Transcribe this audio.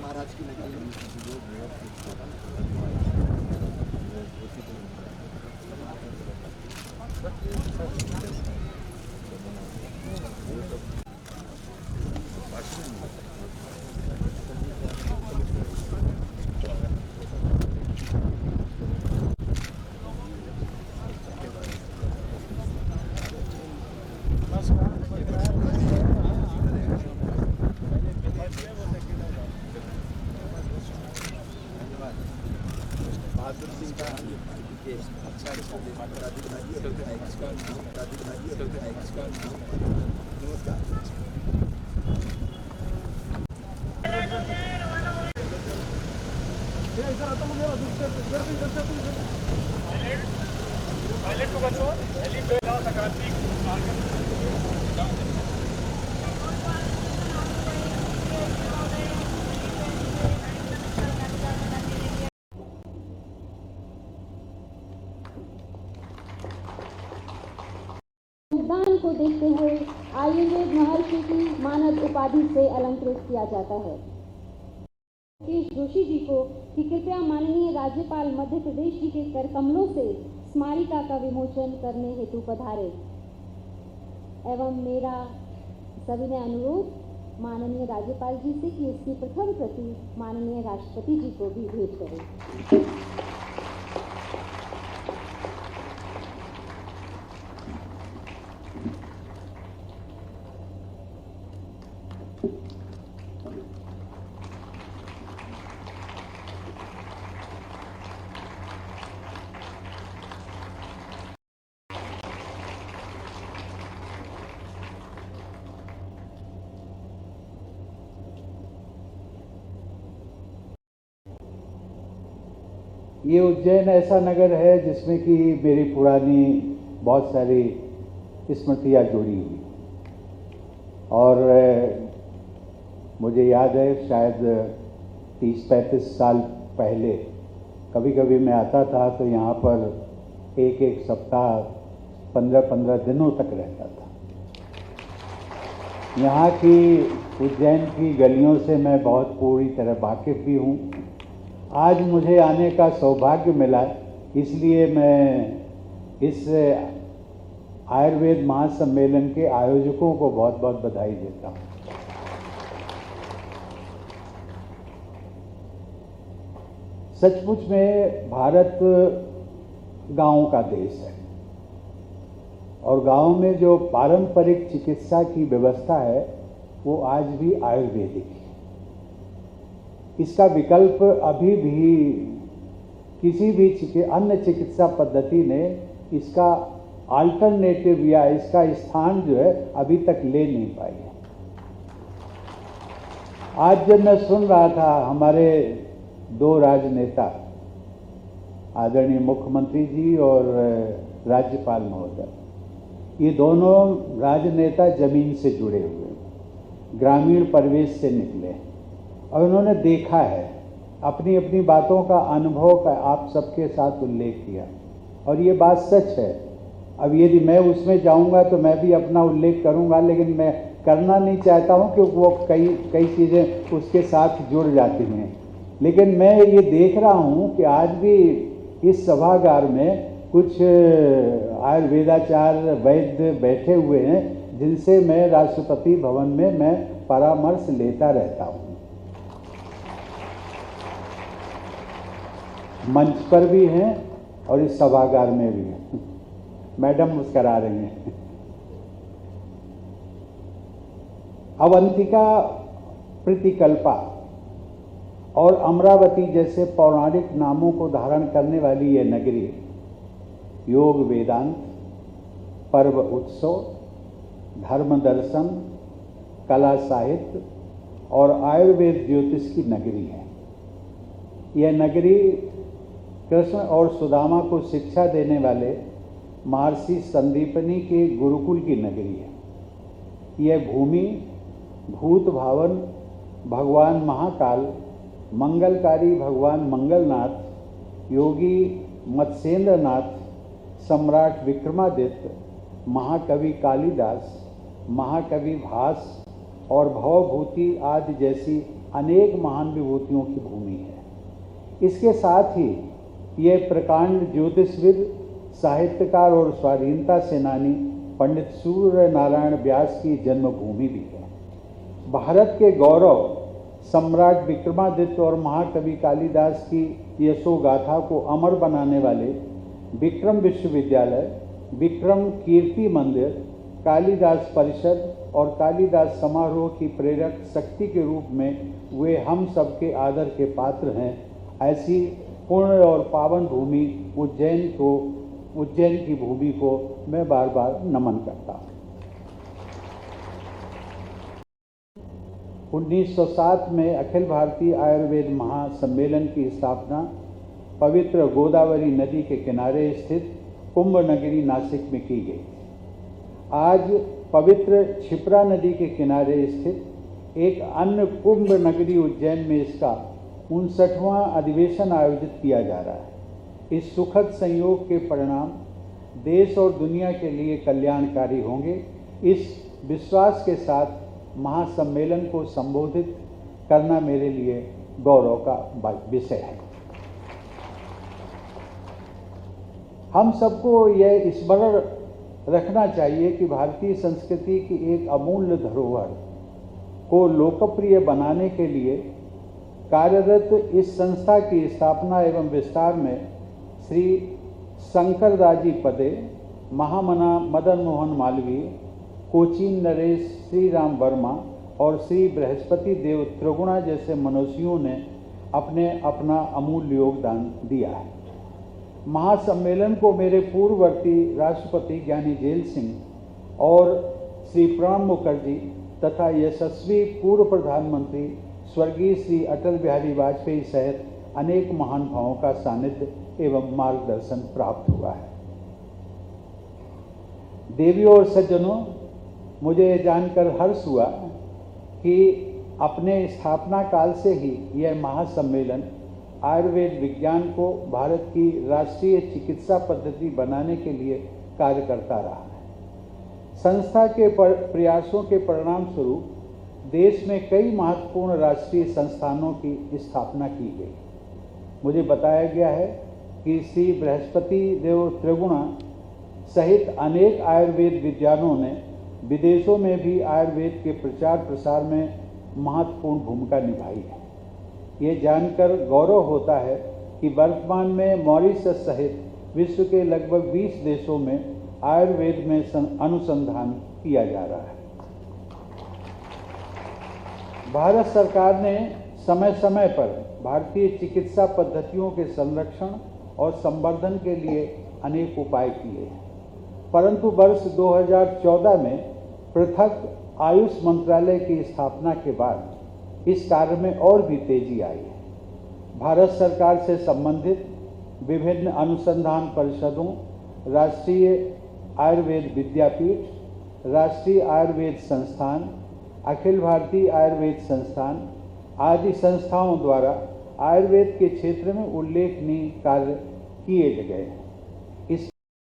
महाराज की नगरी बहादुर सिंह का योगदान को देखते हुए आयुर्वेद महर्षि की मानद उपाधि से अलंकृत किया जाता है। केश जोशी जी को कि कृपया माननीय राज्यपाल मध्य प्रदेश जी के कर कमलों से स्मारिका का विमोचन करने हेतु पधारे एवं मेरा सविनय अनुरोध माननीय राज्यपाल जी से कि इसकी प्रथम प्रति माननीय राष्ट्रपति जी को भी भेंट करें। ये उज्जैन ऐसा नगर है जिसमें कि मेरी पुरानी बहुत सारी स्मृतियाँ जुड़ी हुई और मुझे याद है शायद 30-35 साल पहले कभी कभी मैं आता था तो यहाँ पर एक सप्ताह 15-15 दिनों तक रहता था। यहाँ की उज्जैन की गलियों से मैं बहुत पूरी तरह वाकिफ़ भी हूँ। आज मुझे आने का सौभाग्य मिला, इसलिए मैं इस आयुर्वेद महासम्मेलन के आयोजकों को बहुत बहुत बधाई देता हूँ। सचमुच में भारत गाँव का देश है और गाँव में जो पारंपरिक चिकित्सा की व्यवस्था है वो आज भी आयुर्वेदिक है। इसका विकल्प अभी भी किसी भी अन्य चिकित्सा पद्धति ने इसका अल्टरनेटिव या इसका स्थान जो है अभी तक ले नहीं पाई है। आज जब मैं सुन रहा था हमारे दो राजनेता आदरणीय मुख्यमंत्री जी और राज्यपाल महोदय, ये दोनों राजनेता जमीन से जुड़े हुए, ग्रामीण परिवेश से निकले और उन्होंने देखा है, अपनी अपनी बातों का अनुभव का आप सबके साथ उल्लेख किया और ये बात सच है। अब यदि मैं उसमें जाऊंगा तो मैं भी अपना उल्लेख करूंगा, लेकिन मैं करना नहीं चाहता हूं क्योंकि वो कई चीज़ें उसके साथ जुड़ जाती हैं। लेकिन मैं ये देख रहा हूं कि आज भी इस सभागार में कुछ आयुर्वेदाचार्य वैद्य बैठे हुए हैं जिनसे मैं राष्ट्रपति भवन में मैं परामर्श लेता रहता हूं। मंच पर भी हैं और इस सभागार में भी हैं। मैडम मुस्करा रही हैं। अवंतिका, प्रतिकल्पा और अमरावती जैसे पौराणिक नामों को धारण करने वाली यह नगरी योग, वेदांत, पर्व, उत्सव, धर्म, दर्शन, कला, साहित्य और आयुर्वेद ज्योतिष की नगरी है। यह नगरी कृष्ण और सुदामा को शिक्षा देने वाले महर्षि संदीपनी के गुरुकुल की नगरी है। यह भूमि भूत भावन भगवान महाकाल, मंगलकारी भगवान मंगलनाथ, योगी मत्स्येंद्रनाथ, सम्राट विक्रमादित्य, महाकवि कालिदास, महाकवि भास और भवभूति आदि जैसी अनेक महान विभूतियों की भूमि है। इसके साथ ही यह प्रकांड ज्योतिषविद, साहित्यकार और स्वाधीनता सेनानी पंडित सूर्य नारायण व्यास की जन्मभूमि भी है। भारत के गौरव सम्राट विक्रमादित्य और महाकवि कालिदास की यशोगाथा को अमर बनाने वाले विक्रम विश्वविद्यालय, विक्रम कीर्ति मंदिर, कालिदास परिषद और कालिदास समारोह की प्रेरक शक्ति के रूप में वे हम सबके आदर के पात्र हैं। ऐसी पुण्य और पावन भूमि उज्जैन की भूमि को मैं बार बार नमन करता हूँ। 1907 में अखिल भारतीय आयुर्वेद महासम्मेलन की स्थापना पवित्र गोदावरी नदी के किनारे स्थित कुंभ नगरी नासिक में की गई। आज पवित्र क्षिप्रा नदी के किनारे स्थित एक अन्य कुंभ नगरी उज्जैन में इसका 59वां अधिवेशन आयोजित किया जा रहा है। इस सुखद संयोग के परिणाम देश और दुनिया के लिए कल्याणकारी होंगे। इस विश्वास के साथ महासम्मेलन को संबोधित करना मेरे लिए गौरव का विषय है। हम सबको यह स्मरण रखना चाहिए कि भारतीय संस्कृति की एक अमूल्य धरोहर को लोकप्रिय बनाने के लिए कार्यरत इस संस्था की स्थापना एवं विस्तार में श्री शंकरदाजी पदे, महामना मदन मोहन मालवीय, कोचीन नरेश श्री राम वर्मा और श्री बृहस्पति देव त्रिगुणा जैसे मनुष्यों ने अपना अमूल्य योगदान दिया है। महासम्मेलन को मेरे पूर्ववर्ती राष्ट्रपति ज्ञानी जेल सिंह और श्री प्रणब मुखर्जी तथा यशस्वी पूर्व प्रधानमंत्री स्वर्गीय श्री अटल बिहारी वाजपेयी सहित अनेक महानुभावों का सानिध्य एवं मार्गदर्शन प्राप्त हुआ है। देवियों और सज्जनों, मुझे यह जानकर हर्ष हुआ कि अपने स्थापना काल से ही यह महासम्मेलन आयुर्वेद विज्ञान को भारत की राष्ट्रीय चिकित्सा पद्धति बनाने के लिए कार्य करता रहा है। संस्था के प्रयासों के परिणाम स्वरूप देश में कई महत्वपूर्ण राष्ट्रीय संस्थानों की स्थापना की गई। मुझे बताया गया है कि श्री बृहस्पति देव त्रिगुणा सहित अनेक आयुर्वेद विद्वानों ने विदेशों में भी आयुर्वेद के प्रचार प्रसार में महत्वपूर्ण भूमिका निभाई है। ये जानकर गौरव होता है कि वर्तमान में मॉरिशस सहित विश्व के लगभग 20 देशों में आयुर्वेद में अनुसंधान किया जा रहा है। भारत सरकार ने समय समय पर भारतीय चिकित्सा पद्धतियों के संरक्षण और संवर्धन के लिए अनेक उपाय किए हैं, परंतु वर्ष 2014 में पृथक आयुष मंत्रालय की स्थापना के बाद इस कार्य में और भी तेजी आई है। भारत सरकार से संबंधित विभिन्न अनुसंधान परिषदों, राष्ट्रीय आयुर्वेद विद्यापीठ, राष्ट्रीय आयुर्वेद संस्थान, अखिल भारतीय आयुर्वेद संस्थान आदि संस्थाओं द्वारा आयुर्वेद के क्षेत्र में उल्लेखनीय कार्य किए गए हैं।